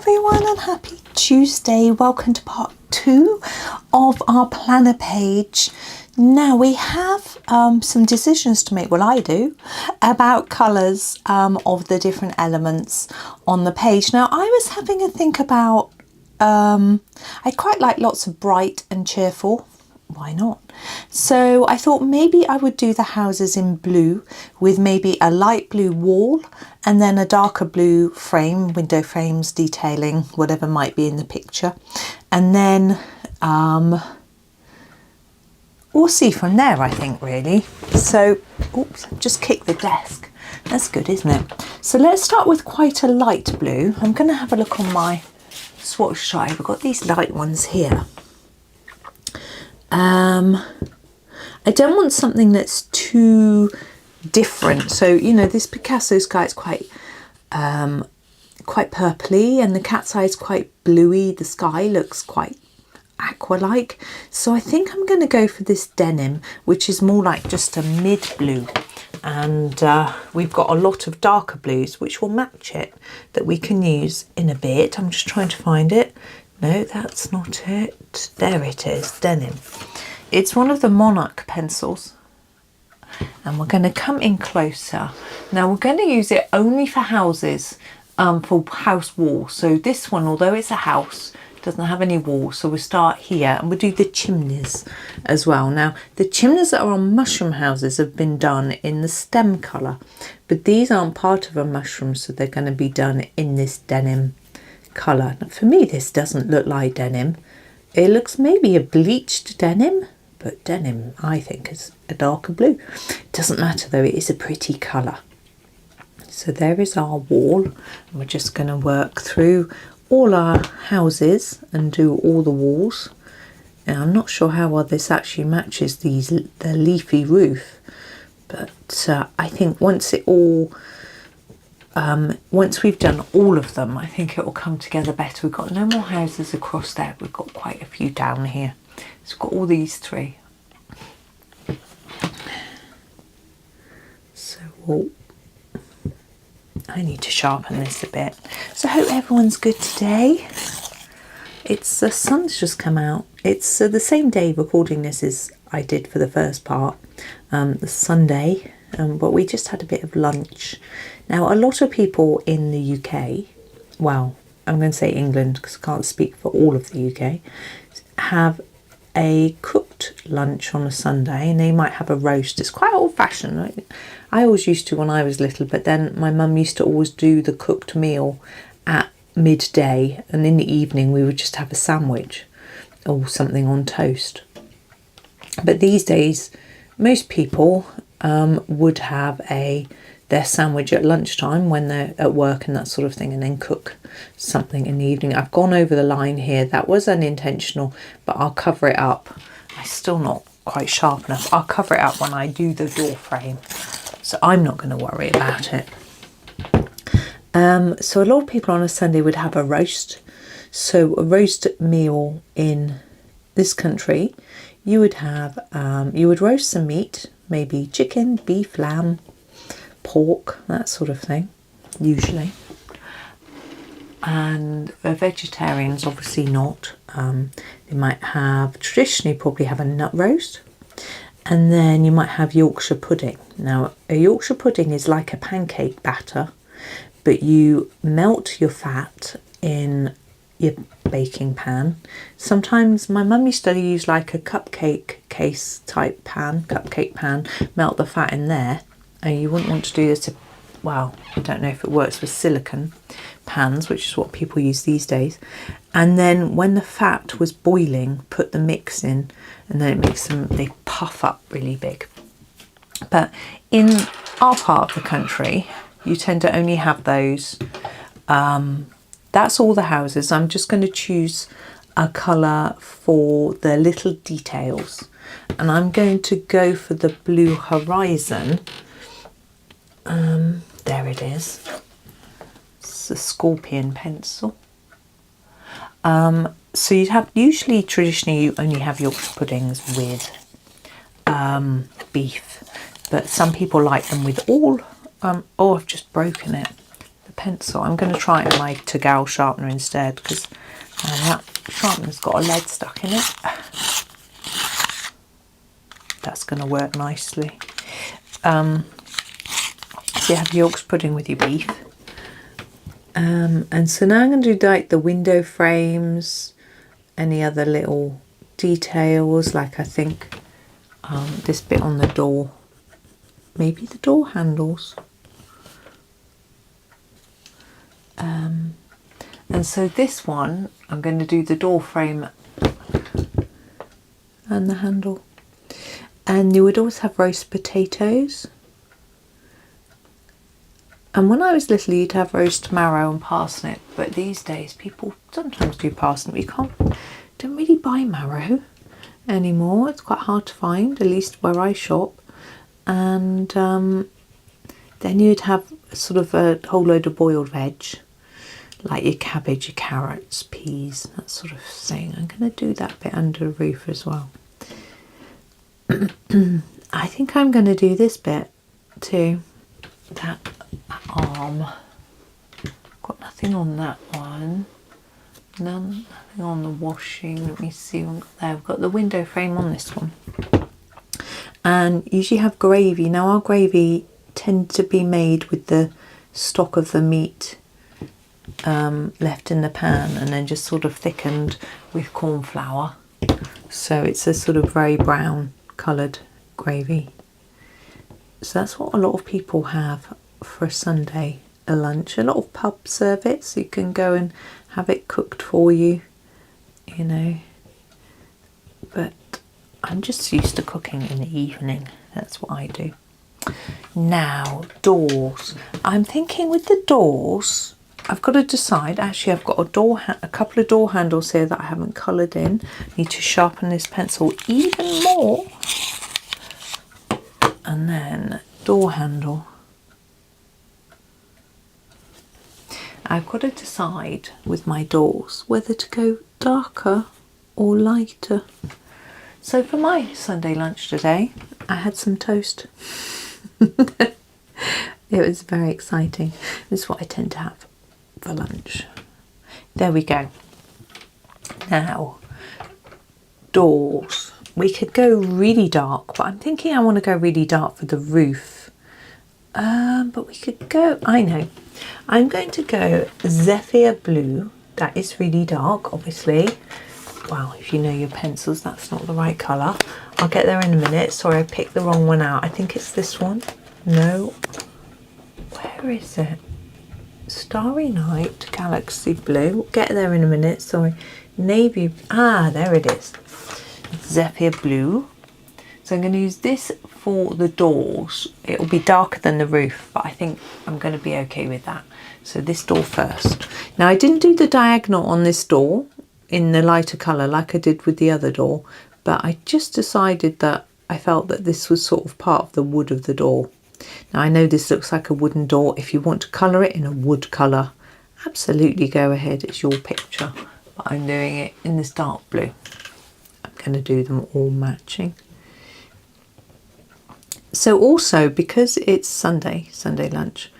everyone and happy Tuesday. Welcome to part 2 of our planner page. Now we have some decisions to make, well I do, about colours of the different elements on the page. Now I was having a think about, I quite like lots of bright and cheerful. Why not? So I thought maybe I would do the houses in blue with maybe a light blue wall and then a darker blue frame, window frames, detailing, whatever might be in the picture. And then we'll see from there, I think, really. So, oops, just kicked the desk. That's good, isn't it? So let's start with quite a light blue. I'm going to have a look on my swatch chart. We've got these light ones here. I don't want something that's too different. So, you know, this Picasso sky is quite purpley, and the cat's eye is quite bluey. The sky looks quite aqua-like. So I think I'm going to go for this denim, which is more like just a mid-blue. And we've got a lot of darker blues, which will match it, that we can use in a bit. I'm just trying to find it. No, that's not it. There it is, denim. It's one of the Monarch pencils. And we're going to come in closer. Now we're going to use it only for houses, for house walls. So this one, although it's a house, doesn't have any walls. So we'll start here and we'll do the chimneys as well. Now the chimneys that are on mushroom houses have been done in the stem colour. But these aren't part of a mushroom, so they're going to be done in this denim colour. Now, for me, this doesn't look like denim. It looks maybe a bleached denim, but denim I think is a darker blue. Doesn't matter though, it is a pretty colour. So there is our wall, and we're just going to work through all our houses and do all the walls. Now I'm not sure how well this actually matches the leafy roof, but I think once we've done all of them, I think it will come together better. We've got no more houses across there. We've got quite a few down here. So we've got all these three. So I need to sharpen this a bit. So I hope everyone's good today. It's the sun's just come out. It's the same day recording this as I did for the first part, the Sunday, but we just had a bit of lunch. Now, a lot of people in the UK, well, I'm going to say England because I can't speak for all of the UK, have a cooked lunch on a Sunday, and they might have a roast. It's quite old-fashioned. Right? I always used to when I was little, but then my mum used to always do the cooked meal at midday, and in the evening we would just have a sandwich or something on toast. But these days, most people would have their sandwich at lunchtime when they're at work and that sort of thing, and then cook something in the evening. I've gone over the line here. That was unintentional, but I'll cover it up. I'm still not quite sharp enough. I'll cover it up when I do the door frame, so I'm not going to worry about it. So a lot of people on a Sunday would have a roast. So a roast meal in this country, you would have, you would roast some meat, maybe chicken, beef, lamb, pork, that sort of thing, usually. And vegetarians obviously not. They might have, traditionally probably have a nut roast, and then you might have Yorkshire pudding. Now a Yorkshire pudding is like a pancake batter, but you melt your fat in your baking pan. Sometimes my mum used to use like a cupcake case type pan, cupcake pan, melt the fat in there. And you wouldn't want to do this, well, I don't know if it works with silicone pans, which is what people use these days. And then when the fat was boiling, put the mix in, and then it makes them, they puff up really big. But in our part of the country, you tend to only have those. That's all the houses. I'm just going to choose a colour for the little details. And I'm going to go for the blue horizon. There it is. It's a scorpion pencil. So you'd have, usually traditionally you only have Yorkshire puddings with beef, but some people like them with all, oh, I've just broken it, the pencil. I'm going to try it on my Tagal sharpener instead, because that sharpener's got a lead stuck in it. That's going to work nicely. So you have York's pudding with your beef. And so now I'm going to do like the window frames, any other little details, like I think this bit on the door, maybe the door handles. And so this one, I'm going to do the door frame and the handle. And you would always have roast potatoes. And when I was little, you'd have roast marrow and parsnip. But these days, people sometimes do parsnip. You don't really buy marrow anymore. It's quite hard to find, at least where I shop. And then you'd have sort of a whole load of boiled veg, like your cabbage, your carrots, peas, that sort of thing. I'm going to do that bit under the roof as well. I think I'm going to do this bit too. That arm. Got nothing on that one. Nothing on the washing. Let me see what we've got there. We've got the window frame on this one. And usually have gravy. Now our gravy tends to be made with the stock of the meat left in the pan and then just sort of thickened with corn flour. So it's a sort of very brown coloured gravy. So that's what a lot of people have for a Sunday, a lunch. A lot of pubs serve it, so you can go and have it cooked for you, you know. But I'm just used to cooking in the evening. That's what I do. Now, doors. I'm thinking with the doors, I've got to decide. Actually, I've got a couple of door handles here that I haven't coloured in. Need to sharpen this pencil even more. And then door handle. I've got to decide with my doors whether to go darker or lighter. So for my Sunday lunch today, I had some toast. It was very exciting. This is what I tend to have for lunch. There we go. Now, doors. We could go really dark, but I'm thinking I want to go really dark for the roof. But we could go, I know. I'm going to go zephyr blue. That is really dark, obviously. Wow, if you know your pencils, that's not the right colour. I'll get there in a minute. Sorry, I picked the wrong one out. I think it's this one. No. Where is it? Starry Night, Galaxy Blue. We'll get there in a minute. Sorry. Navy. Ah, there it is. Zephyr Blue. So I'm going to use this for the doors. It will be darker than the roof, but I think I'm going to be okay with that. So this door first. Now I didn't do the diagonal on this door in the lighter colour like I did with the other door, but I just decided that I felt that this was sort of part of the wood of the door. Now I know this looks like a wooden door. If you want to colour it in a wood colour, absolutely go ahead, it's your picture. But I'm doing it in this dark blue. I'm going to do them all matching. So also, because it's Sunday lunch,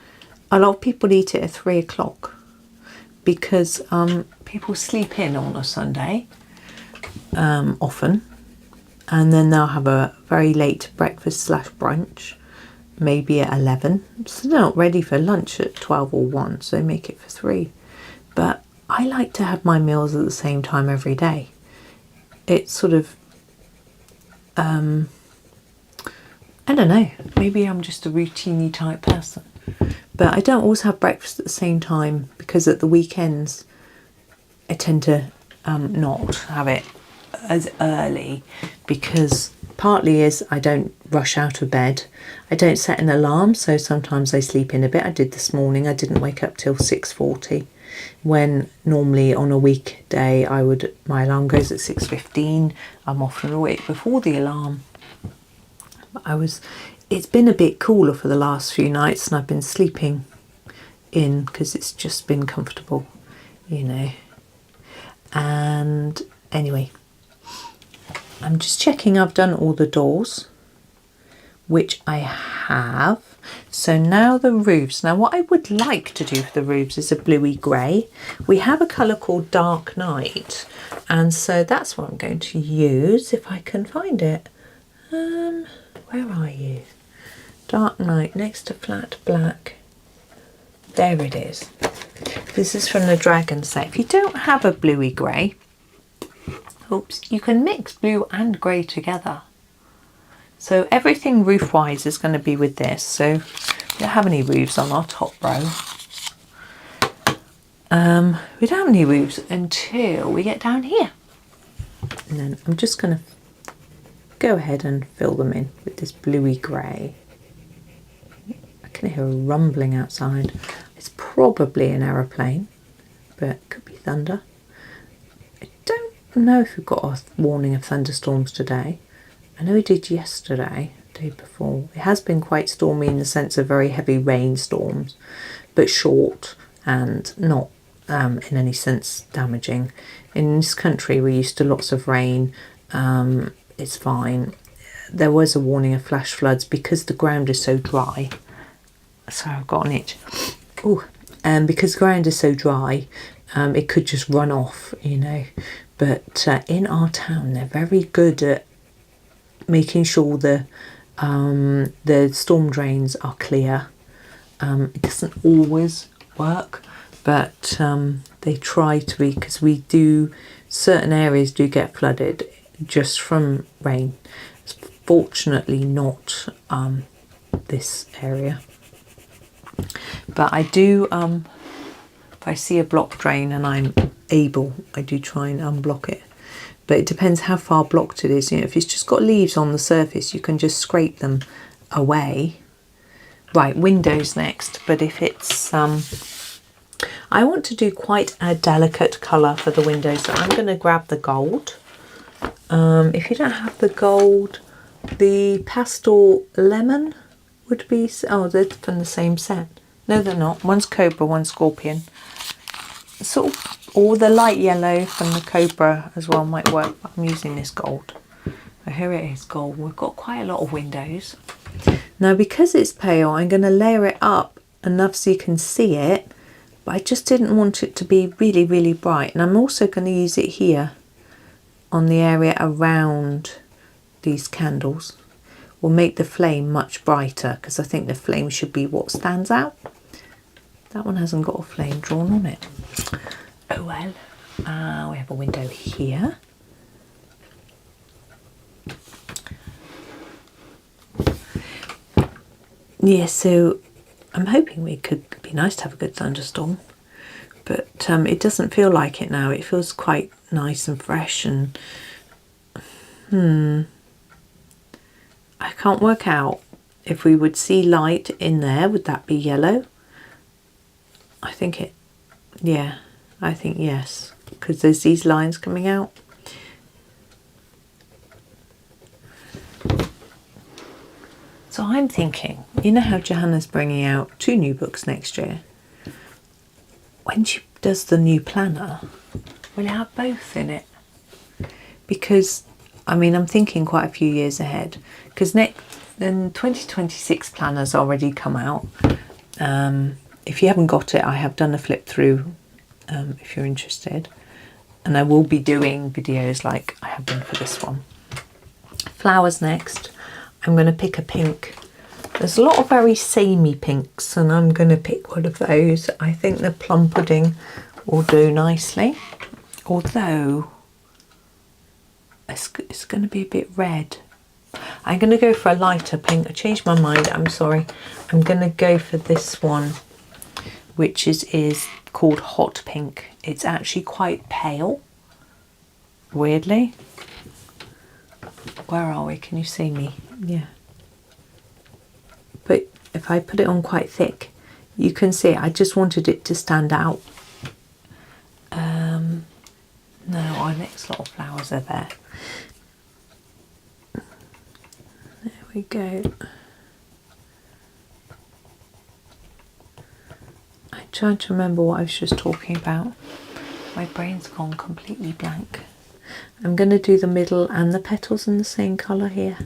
a lot of people eat it at 3 o'clock because people sleep in on a Sunday often, and then they'll have a very late breakfast / brunch, maybe at 11. So they're not ready for lunch at 12 or 1, so they make it for 3. But I like to have my meals at the same time every day. It's sort of I don't know, maybe I'm just a routine-y type person, but I don't always have breakfast at the same time because at the weekends I tend to not have it as early, because partly is I don't rush out of bed. I don't set an alarm, so sometimes I sleep in a bit. I did this morning. I didn't wake up till 6:40 when normally on a weekday my alarm goes at 6:15. I'm often awake before the alarm. It's been a bit cooler for the last few nights and I've been sleeping in because it's just been comfortable, you know. And anyway, I'm just checking I've done all the doors. which I have. So now the roofs. Now what I would like to do for the roofs is a bluey grey. We have a colour called Dark Night, and so that's what I'm going to use if I can find it. Where are you? Dark Night next to Flat Black. There it is. This is from the Dragon set. If you don't have a bluey grey, oops, you can mix blue and grey together. So everything roof-wise is going to be with this. So we don't have any roofs on our top row. We don't have any roofs until we get down here. And then I'm just going to go ahead and fill them in with this bluey grey. I can hear a rumbling outside. It's probably an aeroplane, but it could be thunder. I don't know if we've got a warning of thunderstorms today. I know we did yesterday, the day before. It has been quite stormy in the sense of very heavy rainstorms, but short and not in any sense damaging. In this country we're used to lots of rain. It's fine. There was a warning of flash floods because the ground is so dry. Sorry, I've got an itch. Oh, and because the ground is so dry, it could just run off, you know. But in our town, they're very good at making sure the storm drains are clear. It doesn't always work, but they try to be, because we do, certain areas do get flooded just from rain. It's fortunately not this area. But I do, if I see a blocked drain and I'm able, I do try and unblock it. But it depends how far blocked it is. You know, if it's just got leaves on the surface, you can just scrape them away. Right, windows next. But if it's, I want to do quite a delicate colour for the windows, so I'm going to grab the gold. If you don't have the gold, the pastel lemon would be, oh, they're from the same set. No, they're not. One's Cobra, one's Scorpion. Sort of, or the light yellow from the Cobra as well might work, but I'm using this gold. So here it is, gold. We've got quite a lot of windows. Now, because it's pale, I'm going to layer it up enough so you can see it, but I just didn't want it to be really, really bright. And I'm also going to use it here on the area around these candles. Will make the flame much brighter, because I think the flame should be what stands out. That one hasn't got a flame drawn on it. Oh well. We have a window here. Yeah, so I'm hoping we could be nice to have a good thunderstorm, but it doesn't feel like it now. It feels quite nice and fresh, and I can't work out if we would see light in there. Would that be yellow? I think it, yeah, I think yes, because there's these lines coming out. So I'm thinking, you know how Johanna's bringing out 2 new books next year? When she does the new planner, we'll have both in it. Because, I mean, I'm thinking quite a few years ahead. Because then 2026 planner's already come out. If you haven't got it, I have done a flip through if you're interested. And I will be doing videos like I have done for this one. Flowers next. I'm going to pick a pink. There's a lot of very samey pinks, and I'm going to pick one of those. I think the plum pudding will do nicely. Although, it's going to be a bit red. I'm going to go for a lighter pink. I changed my mind, I'm sorry. I'm going to go for this one, which is called Hot Pink. It's actually quite pale, weirdly. Where are we? Can you see me? Yeah. But if I put it on quite thick, you can see it. I just wanted it to stand out. No, our next lot of flowers are there. There we go. I'm trying to remember what I was just talking about. My brain's gone completely blank. I'm going to do the middle and the petals in the same colour here.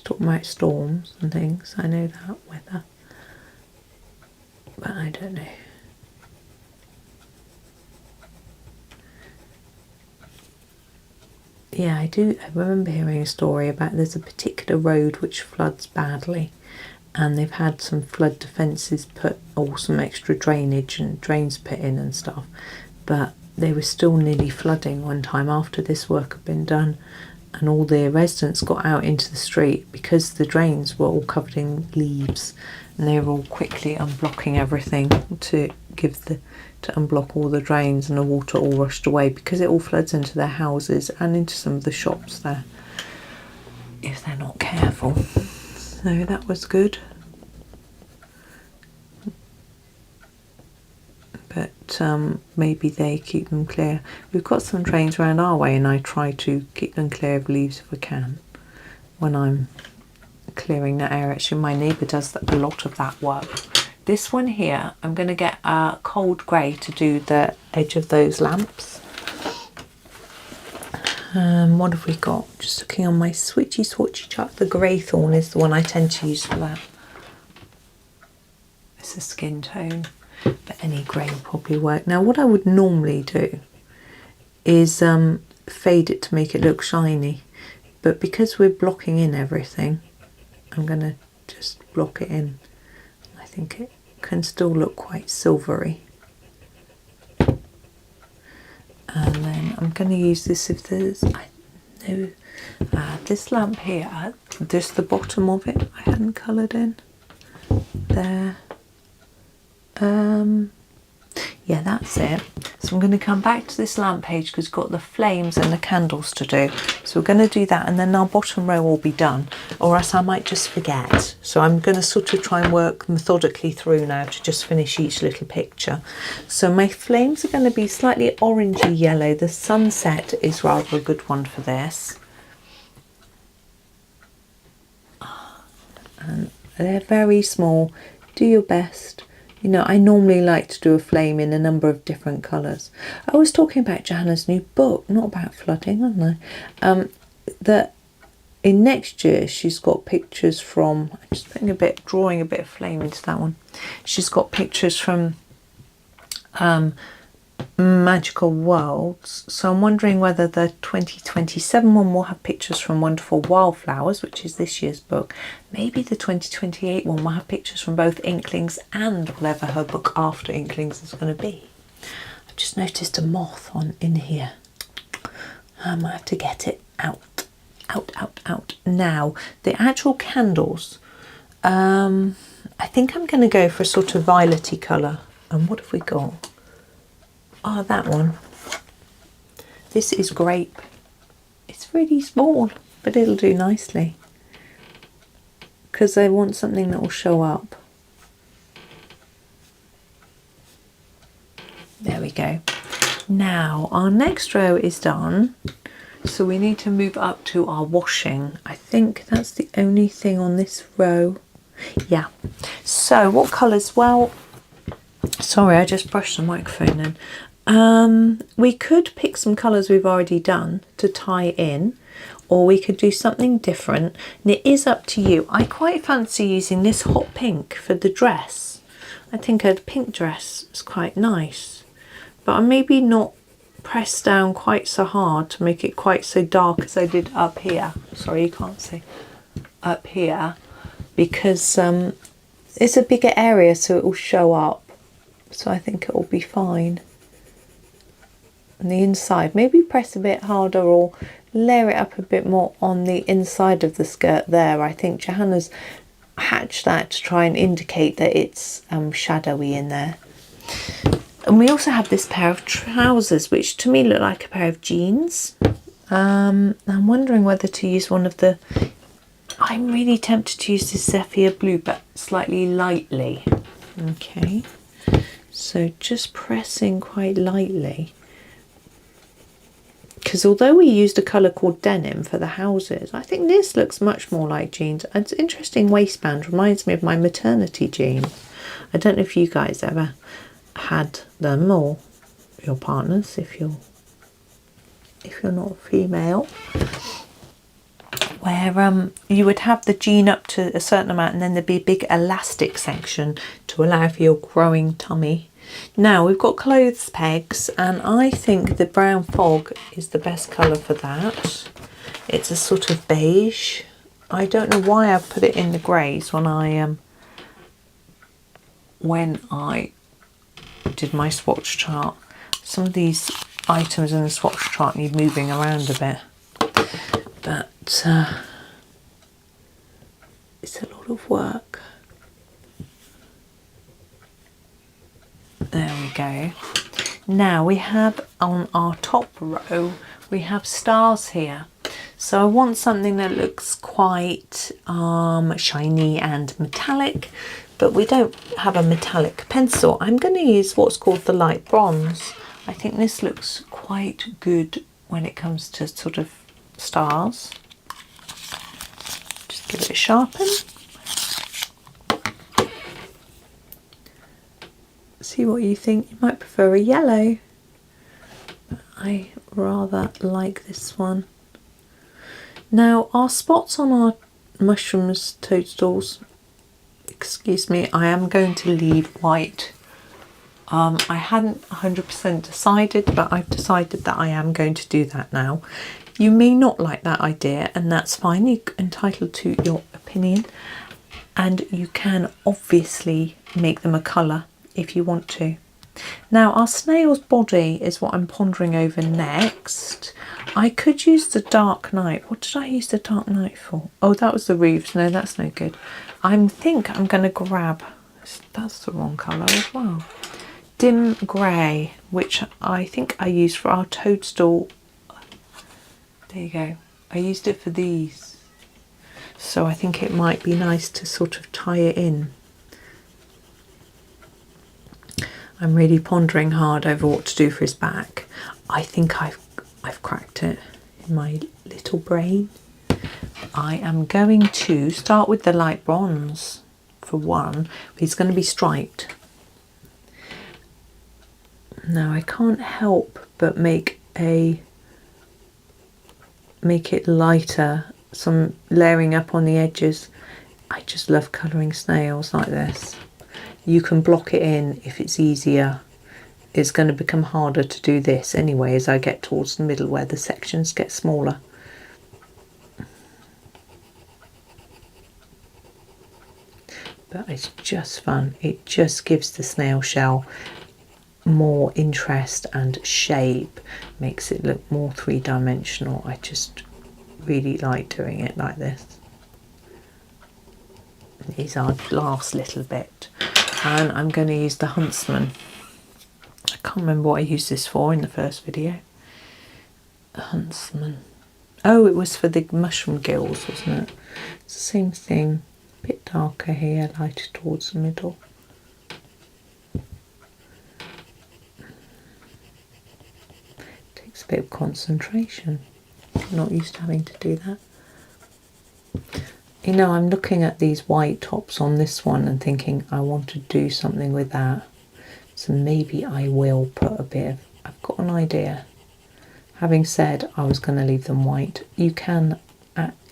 talking about storms and things. I know that weather, but I don't know. Yeah, I remember hearing a story about there's a particular road which floods badly, and they've had some flood defences put, or some extra drainage and drains put in and stuff, but they were still nearly flooding one time after this work had been done, and all the residents got out into the street because the drains were all covered in leaves, and they were all quickly unblocking everything to unblock all the drains, and the water all rushed away because it all floods into their houses and into some of the shops there if they're not careful. So that was good. But maybe they keep them clear. We've got some drains around our way, and I try to keep them clear of leaves if I can when I'm clearing that area. Actually, my neighbour does a lot of that work. This one here, I'm going to get a cold grey to do the edge of those lamps. What have we got? Just looking on my swatchy chart. The greythorn is the one I tend to use for that. It's a skin tone, but any grey will probably work. Now, what I would normally do is fade it to make it look shiny, but because we're blocking in everything, I'm going to just block it in. I think it can still look quite silvery. And then I'm going to use this if there's, I know, this lamp here, just the bottom of it I hadn't coloured in. There. Yeah, that's it. So I'm going to come back to this lamp page because it's got the flames and the candles to do. So we're going to do that, and then our bottom row will be done, or else I might just forget. So I'm going to sort of try and work methodically through now to just finish each little picture. So my flames are going to be slightly orangey yellow. The sunset is rather a good one for this. And they're very small. Do your best. You know, I normally like to do a flame in a number of different colours. I was talking about Johanna's new book, not about flooding, wasn't I? That in next year she's got pictures from, I'm just drawing a bit of flame into that one. She's got pictures from Magical Worlds. So I'm wondering whether the 2027 one will have pictures from Wonderful Wildflowers, which is this year's book. Maybe the 2028 one will have pictures from both Inklings and whatever her book after Inklings is going to be. I've just noticed a moth in here. I might have to get it out. Now, the actual candles, I think I'm going to go for a sort of violety colour. And what have we got? Oh, that one. This is grape. It's really small, but it'll do nicely. Because I want something that will show up. There we go. Now, our next row is done. So we need to move up to our washing. I think that's the only thing on this row. Yeah. So what colours? Well, sorry, I just brushed the microphone in. We could pick some colours we've already done to tie in, or we could do something different, and it is up to you. I quite fancy using this hot pink for the dress. I think a pink dress is quite nice, but I'm maybe not pressed down quite so hard to make it quite so dark as I did up here. Sorry, you can't see up here, because it's a bigger area, so it will show up, so I think it will be fine. On the inside, maybe press a bit harder or layer it up a bit more on the inside of the skirt there. I think Johanna's hatched that to try and indicate that it's shadowy in there. And we also have this pair of trousers, which to me look like a pair of jeans. I'm wondering whether to use one of the, I'm really tempted to use this zephyr blue, but slightly lightly. Okay, so just pressing quite lightly. Because although we used a colour called denim for the houses, I think this looks much more like jeans. It's an interesting waistband, reminds me of my maternity jeans. I don't know if you guys ever had them, or your partners if you're not female. where you would have the jean up to a certain amount and then there'd be a big elastic section to allow for your growing tummy. Now we've got clothes pegs, and I think the brown fog is the best colour for that. It's a sort of beige. I don't know why I put it in the greys when I did my swatch chart. Some of these items in the swatch chart need moving around a bit, but it's a lot of work. There we go. Now we have on our top row, we have stars here. So I want something that looks quite shiny and metallic, but we don't have a metallic pencil. I'm going to use what's called the light bronze. I think this looks quite good when it comes to sort of stars. Just give it a sharpen. See what you think. You might prefer a yellow, but I rather like this one. Now our spots on our mushrooms toadstools, excuse me, I am going to leave white. I hadn't 100% decided, but I've decided that I am going to do that now. You may not like that idea, and that's fine. You're entitled to your opinion, and you can obviously make them a colour if you want to. Now our snail's body is what I'm pondering over next. I could use the dark night. What did I use the dark night for? Oh, that was the roofs. No, that's no good. I think I'm going to grab, that's the wrong colour as well, dim grey, which I think I used for our toadstool. There you go. I used it for these, so I think it might be nice to sort of tie it in. I'm really pondering hard over what to do for his back. I think I've cracked it in my little brain. I am going to start with the light bronze for one, but he's going to be striped. Now I can't help but make it lighter, some layering up on the edges. I just love colouring snails like this. You can block it in if it's easier. It's going to become harder to do this anyway as I get towards the middle where the sections get smaller. But it's just fun. It just gives the snail shell more interest and shape, makes it look more three-dimensional. I just really like doing it like this. And here's our last little bit, and I'm going to use the huntsman. I can't remember what I used this for in the first video. The huntsman. Oh, it was for the mushroom gills, wasn't it? It's the same thing. A bit darker here, lighter towards the middle. Takes a bit of concentration. I'm not used to having to do that. You know, I'm looking at these white tops on this one and thinking I want to do something with that. So maybe I will put a bit of, I've got an idea. Having said I was going to leave them white, you can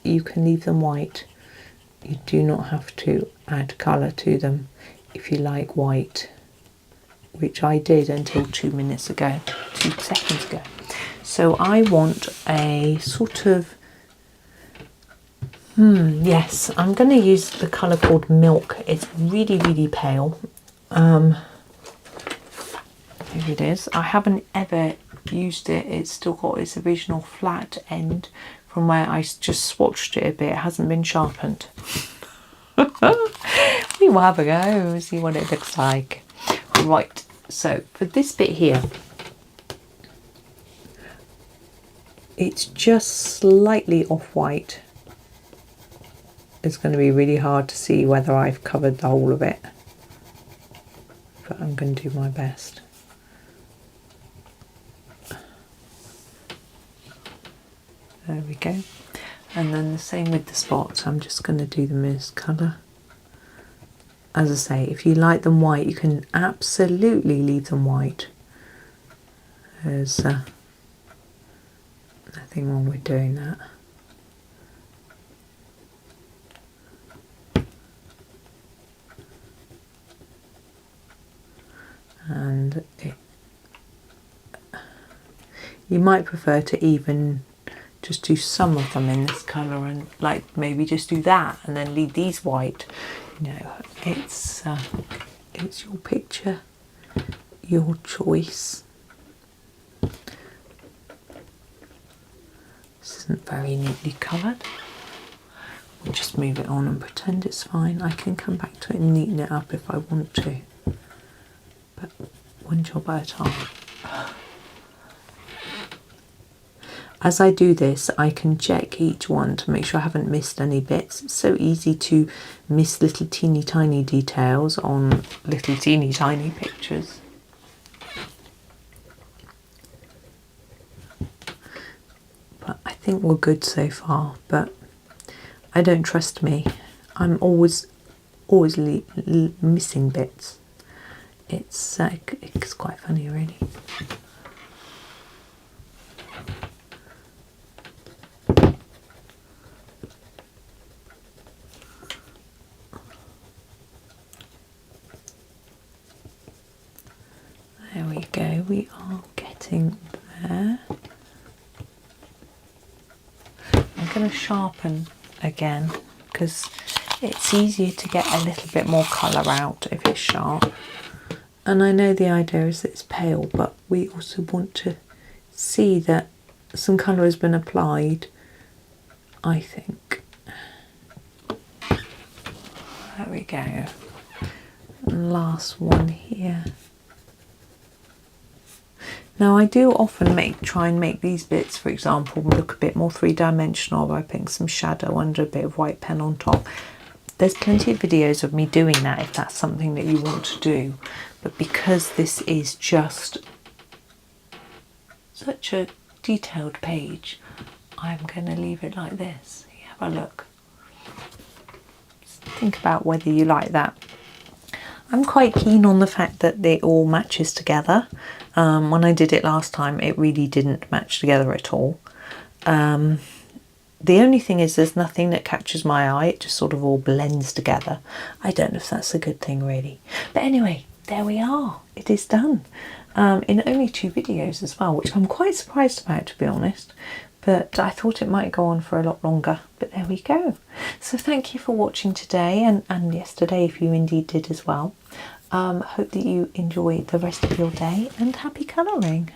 leave them white. You do not have to add colour to them if you like white, which I did until 2 seconds ago. So I want a sort of, yes, I'm going to use the colour called Milk. It's really, really pale. Here it is. I haven't ever used it. It's still got its original flat end from where I just swatched it a bit. It hasn't been sharpened. We will have a go, see what it looks like. Right, so for this bit here, it's just slightly off-white. It's going to be really hard to see whether I've covered the whole of it, but I'm going to do my best. There we go. And then the same with the spots. I'm just going to do them in this colour. As I say, if you like them white, you can absolutely leave them white. There's nothing wrong with doing that. and you might prefer to even just do some of them in this colour and like maybe just do that and then leave these white. You know, it's your picture, your choice. This isn't very neatly coloured. We'll just move it on and pretend it's fine. I can come back to it and neaten it up if I want to, but one job at a time. As I do this, I can check each one to make sure I haven't missed any bits. It's so easy to miss little teeny tiny details on little teeny tiny pictures. But I think we're good so far, but I don't trust me. I'm always missing bits. It's quite funny, really. There we go, we are getting there. I'm going to sharpen again because it's easier to get a little bit more colour out if it's sharp. And I know the idea is that it's pale, but we also want to see that some colour has been applied, I think. There we go. Last one here. Now I do often try and make these bits, for example, look a bit more three-dimensional by putting some shadow under a bit of white pen on top. There's plenty of videos of me doing that if that's something that you want to do. But because this is just such a detailed page, I'm going to leave it like this. Have a look. Just think about whether you like that. I'm quite keen on the fact that it all matches together. When I did it last time, it really didn't match together at all. The only thing is there's nothing that catches my eye. It just sort of all blends together. I don't know if that's a good thing, really. But anyway, there we are. It is done. In only 2 videos as well, which I'm quite surprised about, to be honest. But I thought it might go on for a lot longer, but there we go. So thank you for watching today and yesterday if you indeed did as well. Hope that you enjoy the rest of your day and happy colouring.